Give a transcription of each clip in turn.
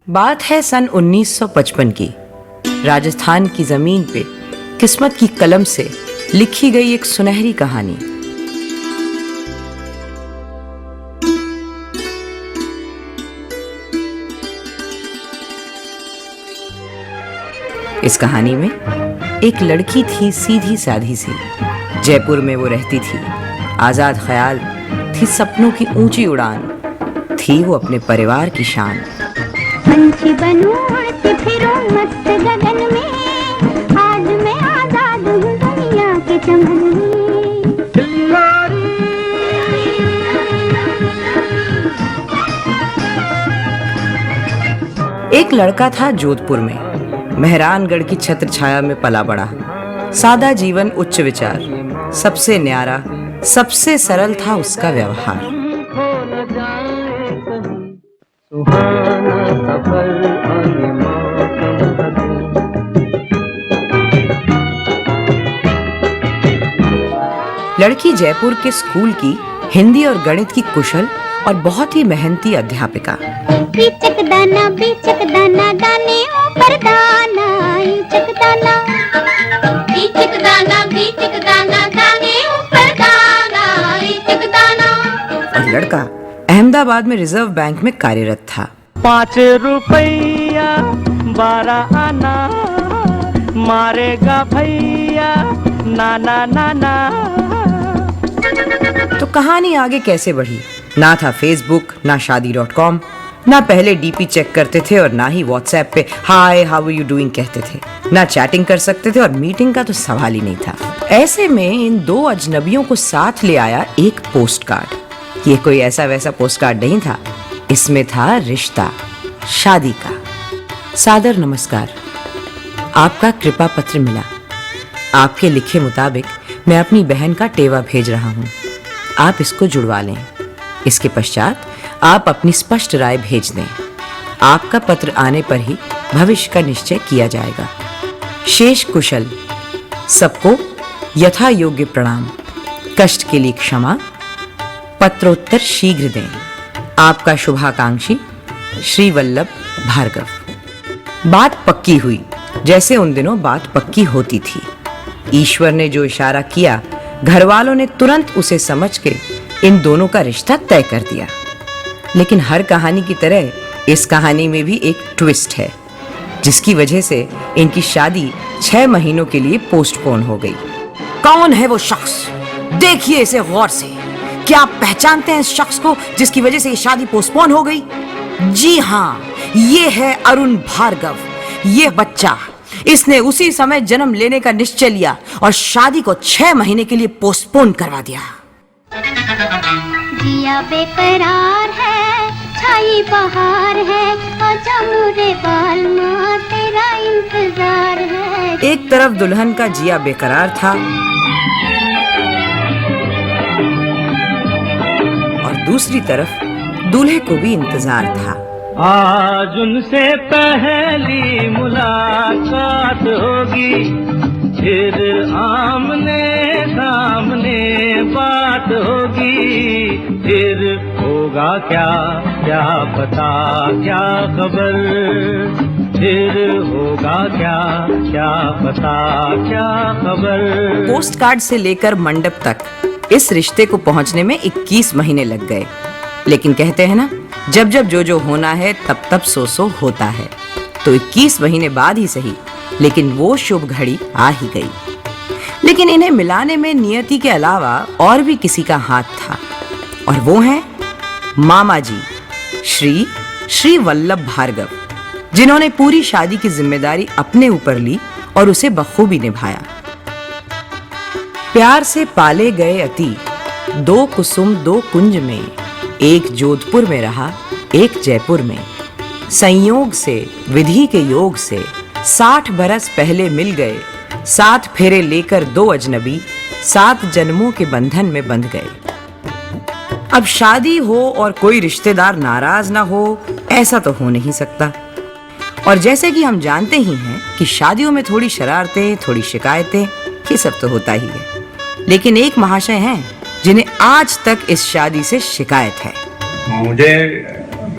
बात है सन 1955 की। राजस्थान की जमीन पे किस्मत की कलम से लिखी गई एक सुनहरी कहानी। इस कहानी में एक लड़की थी, सीधी साधी सी। जयपुर में वो रहती थी। आजाद ख्याल थी, सपनों की ऊंची उड़ान थी वो अपने परिवार की शान। पंछी बनूं उड़ती फिरूं मस्त गगन में, आज मैं आजाद हूँ दुनिया के चमन में। एक लड़का था जोधपुर में, मेहरानगढ़ की छत्र छाया में पला बड़ा। सादा जीवन, उच्च विचार, सबसे न्यारा, सबसे सरल था उसका व्यवहार। लड़की जयपुर के स्कूल की हिंदी और गणित की कुशल और बहुत ही मेहनती अध्यापिका। बीचक दाना दाने ऊपर दाना, बीचक दाना दाने ऊपर दाना, बीचक दाना। और लड़का अहमदाबाद में रिजर्व बैंक में कार्यरत था। 5 रुपया 12 आना, मारेगा भैया नाना नाना। तो कहानी आगे कैसे बढ़ी? ना था फेसबुक, ना शादी.com, ना पहले डीपी चेक करते थे और ना ही व्हाट्सएप पे hi how are you doing कहते थे। ना चैटिंग कर सकते थे और मीटिंग का तो सवाल ही नहीं था। ऐसे में इन दो अजनबियों को साथ ले आया एक पोस्ट कार्ड। ये कोई ऐसा वैसा पोस्ट कार्ड नहीं था, इसमें था रिश्ता, शादी का। सादर नमस्कार, आपका कृपा पत्र मिला। आपके लिखे मुताबिक मैं अपनी बहन का टेवा भेज रहा हूँ, आप इसको जुड़वा लें। इसके पश्चात आप अपनी स्पष्ट राय भेज दें। आपका पत्र आने पर ही भविष्य का निश्चय किया जाएगा। शेष कुशल। सबको यथा योग्य प्रणाम। कष्ट के लिए क्षमा। पत्रोत्तर शीघ्र दें। आपका शुभाकांक्षी श्री वल्लभ भार्गव। बात पक्की हुई, जैसे उन दिनों बात पक्की होती थी। ईश्वर ने जो इशारा किया, घर वालों ने तुरंत उसे समझ के इन दोनों का रिश्ता तय कर दिया। लेकिन हर कहानी की तरह इस कहानी में भी एक ट्विस्ट है, जिसकी वजह से इनकी शादी 6 महीनों के लिए पोस्टपोन हो गई। कौन है वो शख्स? देखिए इसे गौर से। क्या आप पहचानते हैं इस शख्स को जिसकी वजह से ये शादी पोस्टपोन हो गई? जी हाँ, ये है अरुण भार्गव। ये बच्चा, इसने उसी समय जन्म लेने का निश्चय लिया और शादी को 6 महीने के लिए पोस्टपोन करवा दिया। जिया बेकरार है, छाई बहार है, आजा मुरे बाल माँ तेरा इंतजार है। एक तरफ दुल्हन का जिया बेकरार था और दूसरी तरफ दूल्हे को भी इंतजार था। आज उनसे पहली मुलाकात होगी, फिर आमने सामने बात होगी, फिर होगा क्या क्या पता क्या खबर, फिर होगा क्या क्या पता क्या खबर। पोस्ट कार्ड से लेकर मंडप तक इस रिश्ते को पहुंचने में 21 महीने लग गए। लेकिन कहते हैं ना, जब जब जो होना है तब तब सो होता है। तो 21 महीने बाद ही सही, लेकिन वो शुभ घड़ी आ ही गई। लेकिन इन्हें मिलाने में नियति के अलावा और भी किसी का हाथ था, और वो हैं मामा जी श्री वल्लभ भार्गव, जिन्होंने पूरी शादी की जिम्मेदारी अपने ऊपर ली और उसे बखूबी निभाया। प्यार से पाले गए अति, 2 कुसुम 2 कुंज में, एक जोधपुर में रहा एक जयपुर में। संयोग से, विधि के योग से 60 बरस पहले मिल गए, 7 फेरे लेकर 2 अजनबी 7 जन्मों के बंधन में बंध गए। अब शादी हो और कोई रिश्तेदार नाराज ना हो, ऐसा तो हो नहीं सकता। और जैसे कि हम जानते ही हैं कि शादियों में थोड़ी शरारतें, थोड़ी शिकायतें, ये सब तो होता ही है। लेकिन एक महाशय हैं जिन्हें आज तक इस शादी से शिकायत है। मुझे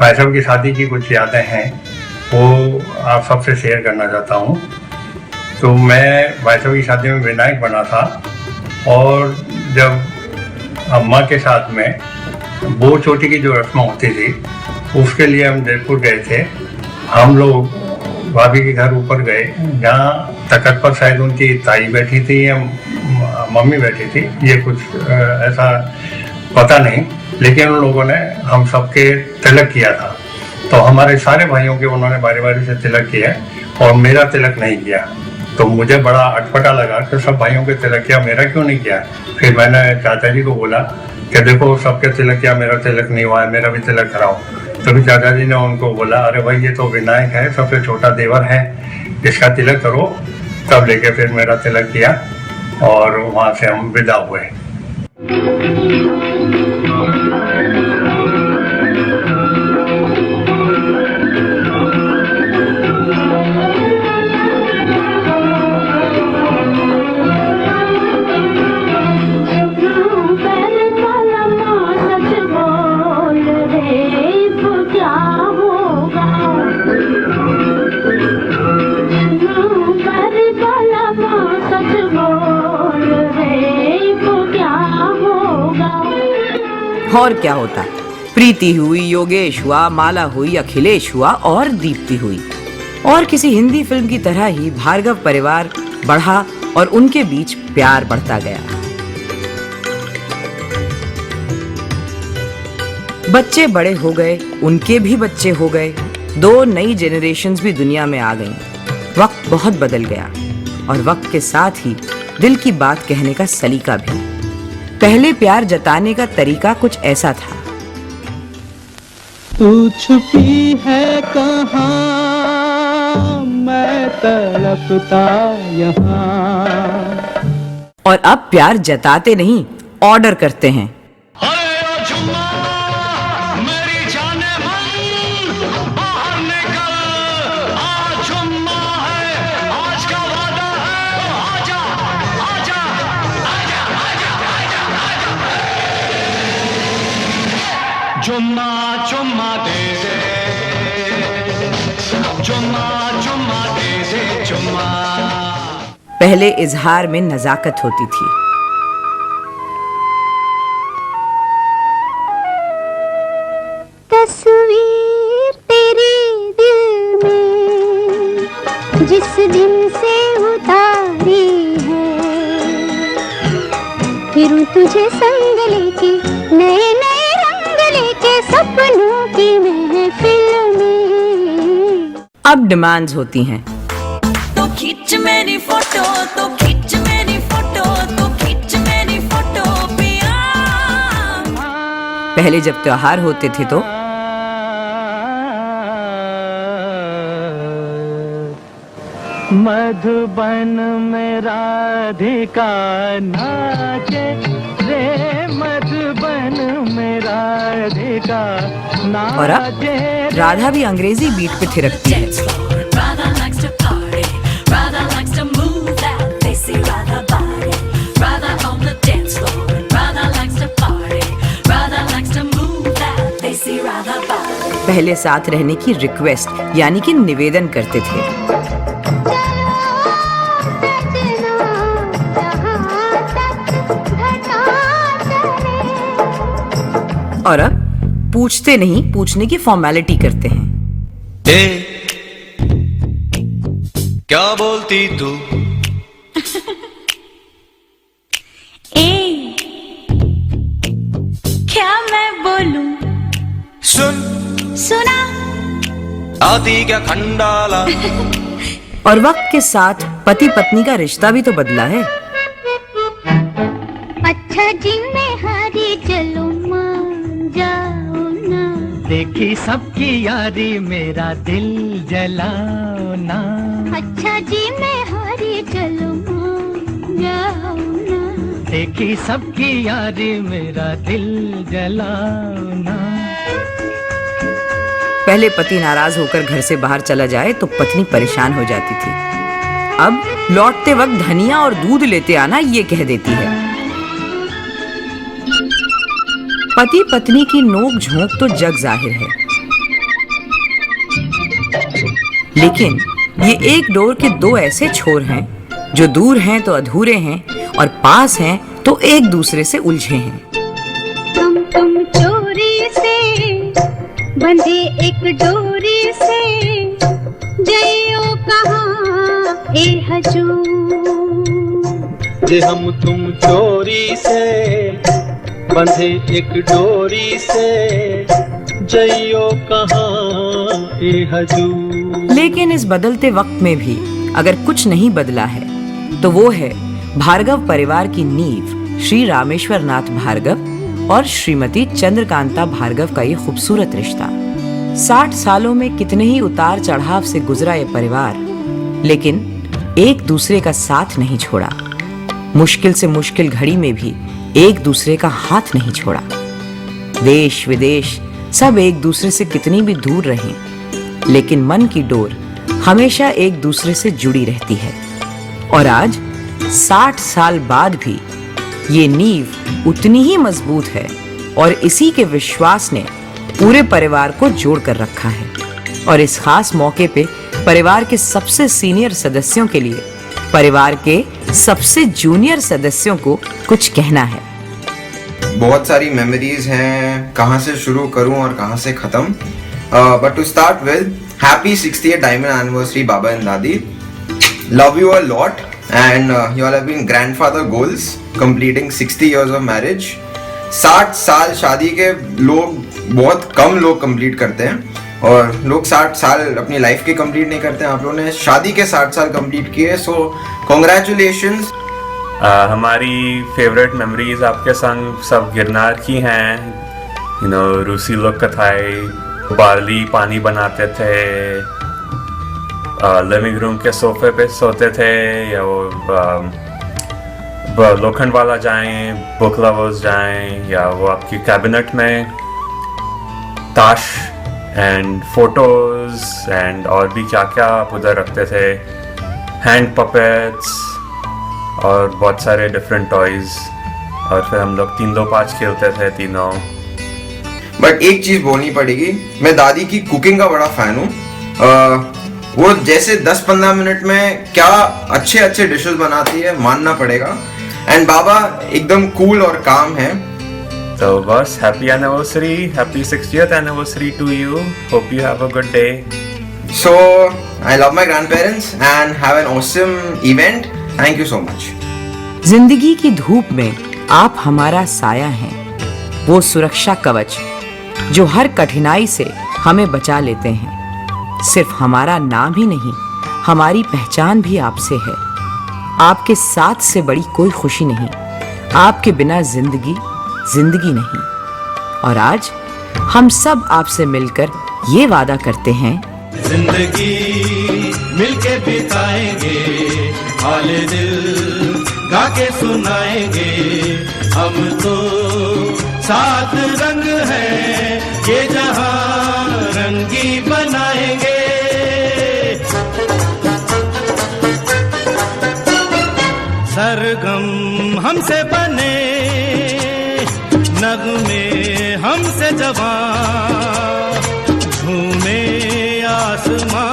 पैसों की शादी की कुछ यादें हैं। वो आप सबसे शेयर करना चाहता हूँ। तो मैं वैष्णवी की शादी में विनायक बना था, और जब अम्मा के साथ में बोर चोटी की जो रस्म होती थी उसके लिए हम जयपुर गए थे। हम लोग भाभी के घर ऊपर गए, जहाँ तखत पर शायद उनकी ताई बैठी थी या मम्मी बैठी थी, ये कुछ ऐसा पता नहीं, लेकिन उन लोगों ने हम सबके तिलक किया था। तो हमारे सारे भाइयों के उन्होंने बारी बारी से तिलक किया और मेरा तिलक नहीं किया। तो मुझे बड़ा अटपटा लगा कि सब भाइयों के तिलक किया, मेरा क्यों नहीं किया। फिर मैंने चाचा जी को बोला कि देखो सबके तिलक किया, मेरा तिलक नहीं हुआ है, मेरा भी तिलक कराओ। तभी चाचा जी ने उनको बोला, अरे भाई ये तो विनायक है, सबसे छोटा देवर है, इसका तिलक करो। तब लेके फिर मेरा तिलक किया और वहाँ से हम विदा हुए। और क्या होता, प्रीति हुई, योगेश हुआ, माला हुई, अखिलेश हुआ और दीप्ति हुई। और किसी हिंदी फिल्म की तरह ही भार्गव परिवार बढ़ा और उनके बीच प्यार बढ़ता गया। बच्चे बड़े हो गए, उनके भी बच्चे हो गए, 2 नई जेनरेशन्स भी दुनिया में आ गईं। वक्त बहुत बदल गया और वक्त के साथ ही दिल की बात कहने का सलीका भी। पहले प्यार जताने का तरीका कुछ ऐसा था, तू छुपी है कहाँ, मैं तड़पता यहाँ। और अब प्यार जताते नहीं, ऑर्डर करते हैं। चुम्मा चुम्मा दे दे, चुम्मा चुम्मा दे दे, चुम्मा। पहले इजहार में नजाकत होती थी। तस्वीर तेरे दिल में जिस दिन से उतारी है, फिर तुझे संग लेके नए नए के सपनों की महफिल में। अब डिमांड्स होती हैं, तो खींच मेरी फोटो, तो खींच मेरी फोटो, तो खींच मेरी फोटो पिया। पहले जब त्योहार होते थे तो मधुबन में राधिका नाचे रे, मधुबन में राधिका नाचे। और अब राधा भी अंग्रेजी बीट पे थिरकती है। Radha likes to party, Radha likes to move that desi Radha body, Radha on the dance floor, Radha likes to party, Radha likes to move that desi Radha body. पहले साथ रहने की रिक्वेस्ट यानी कि निवेदन करते थे। और अब पूछते नहीं, पूछने की फॉर्मेलिटी करते हैं। क्या बोलती तू? क्या मैं बोलूं? सुना आती क्या खंडाला। और वक्त के साथ पति पत्नी का रिश्ता भी तो बदला है। अच्छा जी मैं हारी चलो मान जाओ ना, देखी सबकी यारी मेरा दिल जलाओ ना। अच्छा जी मैं हारी चलो मान जाओ ना, देखी सबकी यारी मेरा दिल जलाओ ना। पहले पति नाराज होकर घर से बाहर चला जाए तो पत्नी परेशान हो जाती थी। अब लौटते वक्त धनिया और दूध लेते आना ये कह देती है। पति पत्नी की नोक झोंक तो जग जाहिर है। लेकिन ये एक डोर के दो ऐसे छोर हैं जो दूर हैं तो अधूरे हैं और पास हैं तो एक दूसरे से उलझे हैं। तुम चोरी से बंधे एक डोरी से जइयो कहाँ ए हजूर। जे हम तुम चोरी से बंधे एक डोरी से जइयो कहाँ ए हजूर। लेकिन इस बदलते वक्त में भी अगर कुछ नहीं बदला है तो वो है भार्गव परिवार की नींव श्री रामेश्वर नाथ भार्गव और श्रीमती चंद्रकांता भार्गव का ये खूबसूरत रिश्ता। 60 सालों में कितने ही उतार चढ़ाव से गुजरा ये परिवार, लेकिन एक दूसरे का साथ नहीं छोड़ा। मुश्किल से मुश्किल घड़ी में भी एक दूसरे का हाथ नहीं छोड़ा। देश विदेश सब एक दूसरे से कितनी भी दूर रहें, लेकिन मन की डोर हमेशा एक दूसरे से जुड़ी रहती है। और आज 60 साल बाद भी ये नींव उतनी ही मजबूत है और इसी के विश्वास ने पूरे परिवार को जोड़ कर रखा है। और इस खास मौके पे परिवार के सबसे सीनियर सदस्यों के लिए परिवार के सबसे जूनियर सदस्यों को कुछ कहना है। बहुत सारी मेमोरीज हैं, कहाँ से शुरू करूं और कहाँ से खत्म। But to start with happy 60th diamond anniversary बाबा एंड दादी। Love you a lot and you all have been grandfather goals completing 60 years of marriage. 60 साल शादी के लोग बहुत कम लोग कंप्लीट करते हैं और लोग 60 साल अपनी लाइफ के कंप्लीट नहीं करते हैं। आप लोगों ने शादी के 60 साल कंप्लीट किए, सो कॉन्ग्रेचुलेशंस। हमारी फेवरेट मेमोरीज आपके संग सब गिरनार की हैं। रूसी लोग कथाई बार्ली पानी बनाते थे, लिविंग रूम के सोफे पे सोते थे, या वो लोखंड वाला जाएं, बुक लवर्स जाएं, या वो आपकी कैबिनेट में ताश एंड फोटोज एंड और भी क्या क्या आप उधर रखते थे, हैंड पपेट्स और बहुत सारे डिफरेंट टॉयज। और फिर हम लोग 3-2-5 खेलते थे तीनों। बट एक चीज बोलनी पड़ेगी, मैं दादी की कुकिंग का बड़ा फैन हूँ। वो जैसे 10-15 मिनट में क्या अच्छे अच्छे डिशेस बनाती है, मानना पड़ेगा। एंड बाबा एकदम कूल और काम है। So boss, happy anniversary, happy 60th anniversary to you. Hope you have a good day. So I love my grandparents and have an awesome event. Thank you so much. जिंदगी की धूप में आप हमारा साया हैं, वो सुरक्षा कवच जो हर कठिनाई से हमें बचा लेते हैं। सिर्फ हमारा नाम ही नहीं, हमारी पहचान भी आपसे है। आपके साथ से बड़ी कोई खुशी नहीं, आपके बिना जिंदगी जिंदगी नहीं। और आज हम सब आपसे मिलकर ये वादा करते हैं, जिंदगी मिलके बिताएंगे, हाले दिल गा के सुनाएंगे। हम तो साथ रंग है, ये जहां रंगी बनाएंगे। सरगम हमसे बने, नगमे हमसे जवां, झूमे आसमां।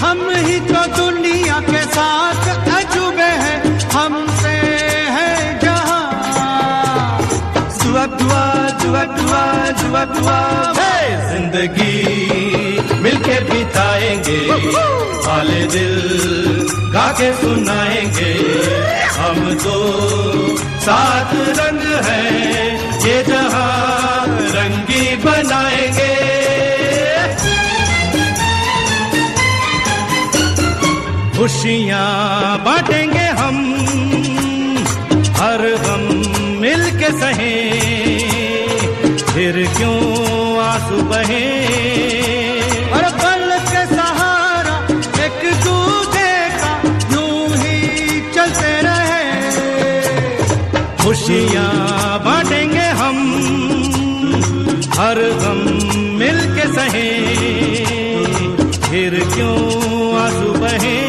हम ही तो दुनिया के साथ अजूबे हैं, हमसे है जहां। दुआ दुआ दुआ दुआ दुआ दुआ, जिंदगी मिलके बिताएंगे, हाले दिल गा के सुनाएंगे। हम तो साथ रंग है, ये जहां रंगी बनाएंगे। खुशियां बांटेंगे हम, हर गम मिल के सहे, फिर क्यों आंसू बहे। और पल के सहारा एक दूजे का यूं ही चलते रहे। खुशियां बांटेंगे हम, हर गम मिल के सहे, फिर क्यों आंसू बहे।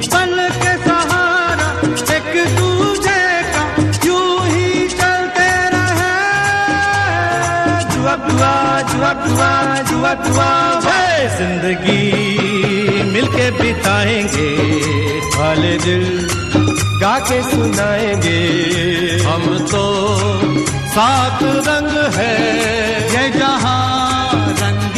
पल के सहारा एक दूजे का यूं ही चलते रहे। जुआ जुआ जुआ जुआ जुआ जुआ। जिंदगी मिलके बिताएंगे, वाले दिल गा के सुनाएंगे। हम तो सात रंग है ये जहां, रंग